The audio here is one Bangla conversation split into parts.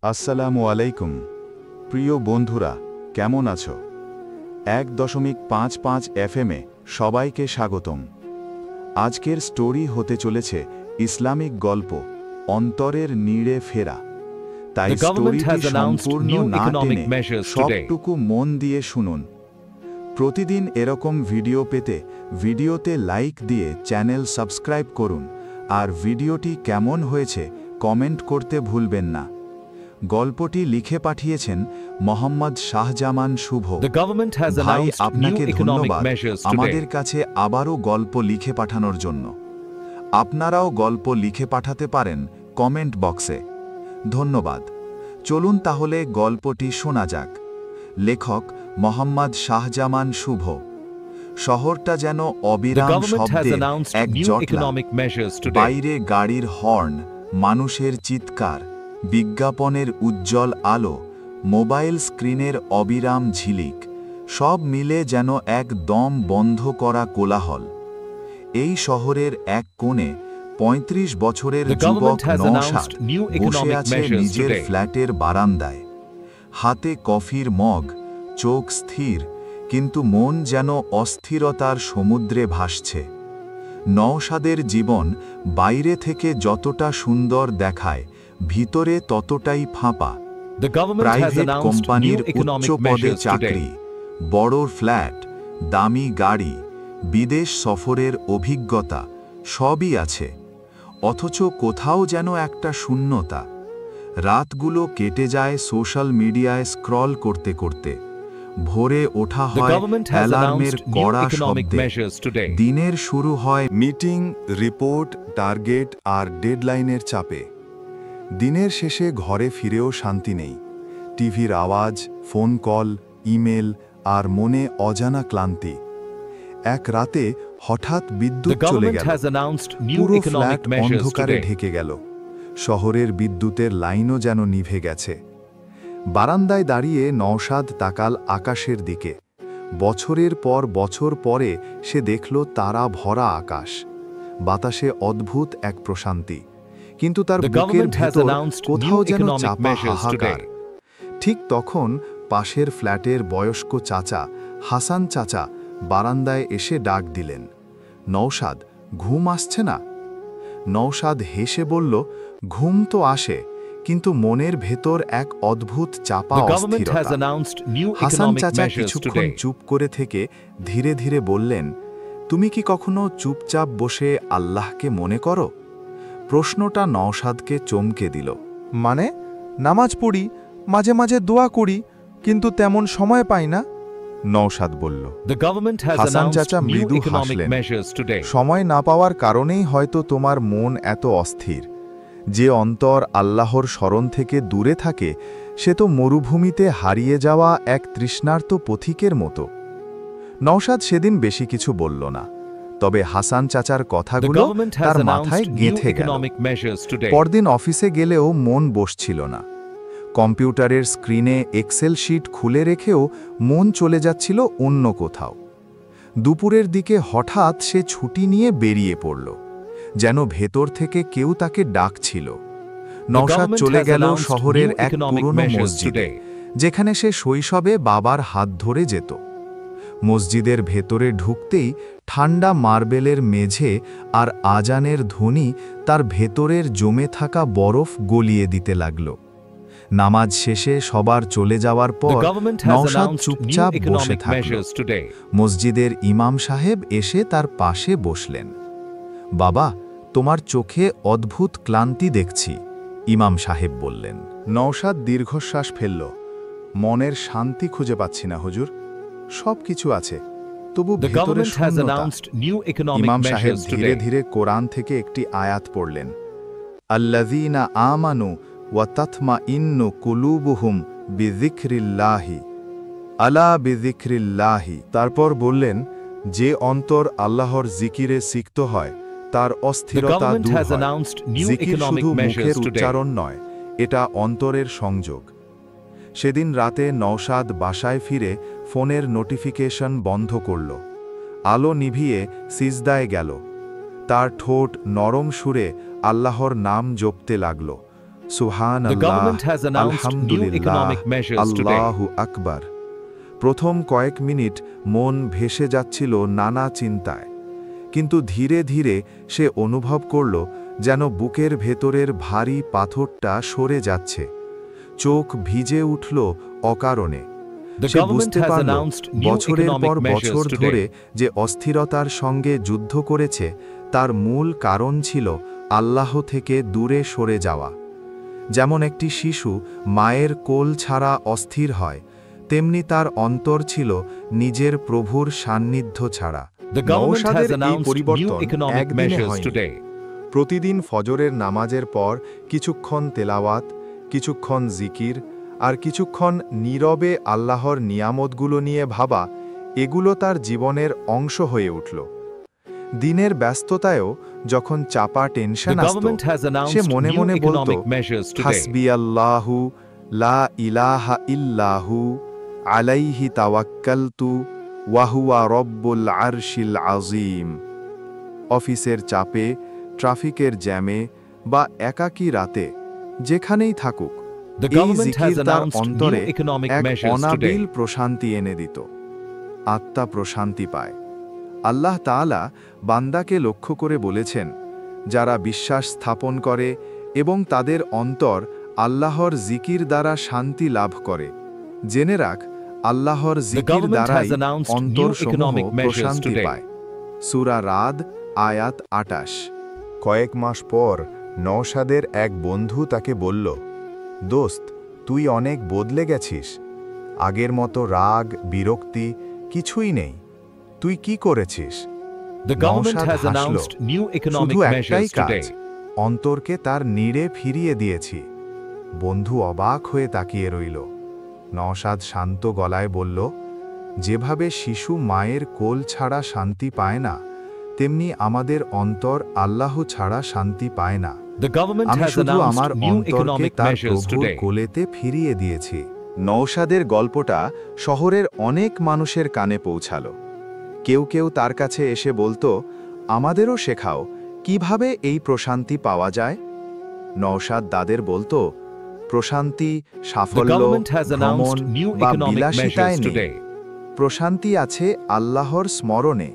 আসসালামু আলাইকুম প্রিয় বন্ধুরা, কেমন আছো? 1.55 FM-এ সবাইকে স্বাগতম। আজকের স্টোরি হতে চলেছে ইসলামিক গল্প অন্তরের নীড়ে ফেরা। তাই স্টোরিটি সম্পূর্ণ না টেনে সবটুকু মন দিয়ে শুনুন। প্রতিদিন এরকম ভিডিও পেতে ভিডিওতে লাইক দিয়ে চ্যানেল সাবস্ক্রাইব করুন, আর ভিডিওটি কেমন হয়েছে কমেন্ট করতে ভুলবেন না। গল্পটি লিখে পাঠিয়েছেন মোহাম্মদ শাহজামান শুভ। ভাই, আপনাকে ধন্যবাদ আমাদের কাছে আবারও গল্প লিখে পাঠানোর জন্য। আপনারাও গল্প লিখে পাঠাতে পারেন কমেন্ট বক্সে। ধন্যবাদ। চলুন তাহলে গল্পটি শোনা যাক। লেখক মোহাম্মদ শাহজামান শুভ। শহরটা যেন অবিরাম শব্দে এক জটলা। বাইরে গাড়ির হর্ন, মানুষের চিৎকার, বিজ্ঞাপনের উজ্জ্বল আলো, মোবাইল স্ক্রিনের অবিরাম ঝিলিক, সব মিলে যেন এক দম বন্ধ করা কোলাহল। এই শহরের এক কোণে ৩৫ বছরের যুবক নওশাদ বসে আছে নিজের ফ্ল্যাটের বারান্দায়। হাতে কফির মগ, চোখ স্থির, কিন্তু মন যেন অস্থিরতার সমুদ্রে ভাসছে। নওশাদের জীবন বাইরে থেকে যতটা সুন্দর দেখায়, ভিতরে ততটাই ফাঁপা। প্রাইভেট কোম্পানির উচ্চ পদে চাকরি, বড় ফ্ল্যাট, দামি গাড়ি, বিদেশ সফরের অভিজ্ঞতা সবই আছে, অথচ কোথাও যেন একটা শূন্যতা। রাতগুলো কেটে যায় সোশ্যাল মিডিয়ায় স্ক্রল করতে করতে। ভোরে ওঠা হয় অ্যালার্মের কড়া শব্দে। দিনের শুরু হয় মিটিং, রিপোর্ট, টার্গেট আর ডেডলাইনের চাপে। দিনের শেষে ঘরে ফিরেও শান্তি নেই। টিভির আওয়াজ, ফোন কল, ইমেল আর মনে অজানা ক্লান্তি। এক রাতে হঠাৎ বিদ্যুৎ চলে গেল। পুরো ফ্ল্যাট অন্ধকারে ঢেকে গেল। শহরের বিদ্যুতের লাইনও যেন নিভে গেছে। বারান্দায় দাঁড়িয়ে নওশাদ তাকাল আকাশের দিকে। বছরের পর বছর পরে সে দেখল তারা ভরা আকাশ। বাতাসে অদ্ভুত এক প্রশান্তি, কিন্তু তার বুকের ভেতর কোথাও যেন চাপা হাহাকার। ঠিক তখন পাশের ফ্ল্যাটের বয়স্ক চাচা হাসান চাচা বারান্দায় এসে ডাক দিলেন, নওশাদ, ঘুম আসছে না? নওশাদ হেসে বলল, ঘুম তো আসে, কিন্তু মনের ভেতর এক অদ্ভুত চাপা অস্থিরতা। হাসান চাচা কিছুক্ষণ চুপ করে থেকে ধীরে ধীরে বললেন, তুমি কি কখনো চুপচাপ বসে আল্লাহকে মনে করো? প্রশ্নটা নওশাদকে চমকে দিল। মানে, নামাজ পড়ি, মাঝে মাঝে দোয়া করি, কিন্তু তেমন সময় পাই না। নওশাদ বলল। হাসান চাচা মৃদু হাসলেন। সময় না পাওয়ার কারণেই হয়তো তোমার মন এত অস্থির। যে অন্তর আল্লাহর স্মরণ থেকে দূরে থাকে, সে তো মরুভূমিতে হারিয়ে যাওয়া এক তৃষ্ণার্ত পথিকের মতো। নওশাদ সেদিন বেশি কিছু বলল না, তবে হাসান চাচার কথাগুলো তার মাথায় গেঁথে গেল। পরদিন অফিসে গেলেও মন বসছিল না। কম্পিউটারের স্ক্রিনে এক্সেল শিট খুলে রেখেও মন চলে যাচ্ছিল অন্য কোথাও। দুপুরের দিকে হঠাৎ সে ছুটি নিয়ে বেরিয়ে পড়ল, যেন ভেতর থেকে কেউ তাকে ডাকছিল। নওশাদ চলে গেল শহরের এক পুরনো মসজিদে, যেখানে সে শৈশবে বাবার হাত ধরে যেত। মসজিদের ভেতরে ঢুকতেই ঠান্ডা মার্বেলের মেঝে আর আজানের ধ্বনি তার ভেতরের জমে থাকা বরফ গলিয়ে দিতে লাগল। নামাজ শেষে সবার চলে যাওয়ার পর নওশাদ চুপচাপ বসে থাকল। মসজিদের ইমাম সাহেব এসে তার পাশে বসলেন। বাবা, তোমার চোখে অদ্ভুত ক্লান্তি দেখছি, ইমাম সাহেব বললেন। নওশাদ দীর্ঘশ্বাস ফেলল। মনের শান্তি খুঁজে পাচ্ছি না হুজুর। সব কিছু আছে, তবু ভেতরে শূন্যতা। ইমাম সাহেব ধীরে ধীরে কোরআন থেকে একটি আয়াত পড়লেন। আল্লাযীনা আমানু ওয়া তাতমাইন্নু কুলুবুহুম বিযিকরিল্লাহি, আলা বিযিকরিল্লাহি। তারপর বললেন, যে অন্তর আল্লাহর জিকিরে সিক্ত হয়, তার অস্থিরতা দূর হয়। জিকির শুধু মুখের উচ্চারণ নয়, এটা অন্তরের সংযোগ। সেদিন রাতে নওশাদ বাসায় ফিরে ফোনের নোটিফিকেশন বন্ধ করল। আলো নিভিয়ে সিজদায় গেল। তার ঠোঁট নরম সুরে আল্লাহর নাম জপতে লাগল। সুবহান The Allah, government has announced new আলহামদুলিল্লাহ, economic measures today. আল্লাহু আকবার। প্রথম কয়েক মিনিট মন ভেসে যাচ্ছিল নানা চিন্তায়, কিন্তু ধীরে ধীরে সে অনুভব করল যেন বুকের ভেতরের ভারী পাথরটা সরে যাচ্ছে। চোখ ভিজে উঠল অকারণে। The সে government বুঝতে has পারল announced new বছরের economic পর measures বছর today. ধরে যে অস্থিরতার সঙ্গে যুদ্ধ করেছে তার মূল কারণ ছিল আল্লাহ থেকে দূরে সরে যাওয়া। যেমন একটি শিশু মায়ের কোল ছাড়া অস্থির হয়, তেমনি তার অন্তর ছিল নিজের প্রভুর সান্নিধ্য ছাড়া। The government has নওশাদের এই announced new পরিবর্তন economic একদিনে measures হয়নি। today. প্রতিদিন ফজরের নামাজের পর কিছুক্ষণ তেলাওয়াত, কিছুক্ষণ জিকির আর কিছুক্ষণ নীরবে আল্লাহর নিয়ামতগুলো নিয়ে ভাবা, এগুলো তার জীবনের অংশ হয়ে উঠল। দিনের ব্যস্ততায়ও যখন চাপা The টেনশন আসত, government has সে announced মনে new মনে বলতো, economic measures today. হাসবি আল্লাহু লা ইলাহা ইল্লাহু আলাইহি তাওয়াক্কালতু ওয়াহুয়া রব্বুল আরশিল আজিম। অফিসের চাপে, ট্রাফিকের জ্যামে বা একাকী রাতে যেখানেই থাকুক, The এই government has জিকির তার announced অন্তরে new economic এক measures অনাবিল today. প্রশান্তি এনে দিত। আত্মা প্রশান্তি পায়। আল্লাহ তাআলা বান্দাকে লক্ষ্য করে বলেছেন, যারা বিশ্বাস স্থাপন করে এবং তাদের অন্তর আল্লাহর জিকির দ্বারা শান্তি লাভ করে, জেনে রাখ আল্লাহর জিকির government দ্বারাই has announced new অন্তরসমূহ economic measures প্রশান্তি today. পায়। সূরা রাদ আয়াত ২৮। কয়েক মাস পর নওশাদের এক বন্ধু তাকে বলল, দোস্ত, তুই অনেক বদলে গেছিস। আগের মতো রাগ, বিরক্তি কিছুই নেই। তুই কি করেছিস? The government নওশাদ has হাসল। announced new economic শুধু একটাই measures কাজ, today. অন্তরকে তার নীড়ে ফিরিয়ে দিয়েছি। বন্ধু অবাক হয়ে তাকিয়ে রইল। নওশাদ শান্ত গলায় বলল, যেভাবে শিশু মায়ের কোল ছাড়া শান্তি পায় না, তেমনি আমাদের অন্তর আল্লাহ ছাড়া শান্তি পায় না। The government আমি has শুধু আমার announced new অন্তরকে economic তার measures প্রভুর today. কোলেতে ফিরিয়ে দিয়েছি। নওশাদের গল্পটা শহরের অনেক মানুষের কানে পৌঁছালো। কেউ কেউ তার কাছে এসে বলতো, আমাদেরও শেখাও কিভাবে এই প্রশান্তি পাওয়া যায়। নওশাদ তাদের বলতো, প্রশান্তি The সাফল্য, government has ভ্রমণ announced new বা economic বিলাসিতায় measures নেই। today. প্রশান্তি আছে আল্লাহর স্মরণে।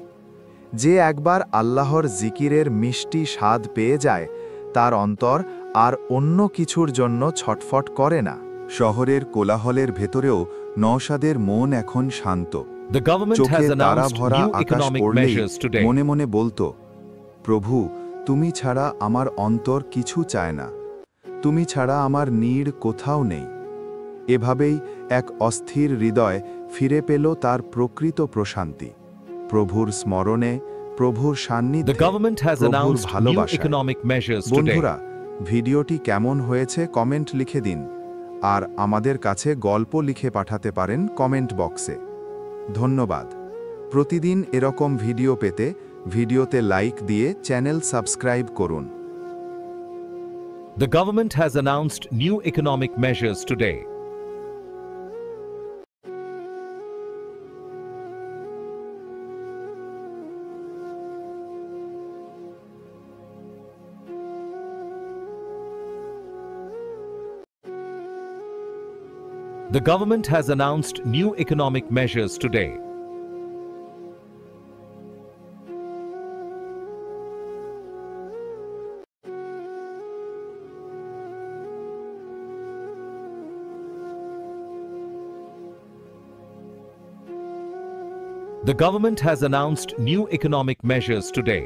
যে একবার আল্লাহর জিকিরের মিষ্টি স্বাদ পেয়ে যায়, তার অন্তর আর অন্য কিছুর জন্য ছটফট করে না। শহরের কোলাহলের ভেতরেও নওশাদের মন এখন শান্ত। The government চোখে has তারা announced ভরা new আকাশ economic পড়লেই measures today. মনে মনে বলতো, প্রভু, তুমি ছাড়া আমার অন্তর কিছু চায় না। তুমি ছাড়া আমার নীড় কোথাও নেই। এভাবেই এক অস্থির হৃদয় ফিরে পেল তার প্রকৃত প্রশান্তি, প্রভুর স্মরণে, প্রভুর The সান্নিধ্যে, government has প্রভুর announced new ভালোবাসায়। economic measures today. বন্ধুরা, ভিডিওটি কেমন হয়েছে কমেন্ট লিখে দিন, আর আমাদের কাছে গল্প লিখে পাঠাতে পারেন কমেন্ট বক্সে। ধন্যবাদ। প্রতিদিন এরকম ভিডিও পেতে ভিডিওতে লাইক দিয়ে চ্যানেল সাবস্ক্রাইব করুন। The government has announced new economic measures today. The government has announced new economic measures today. The government has announced new economic measures today.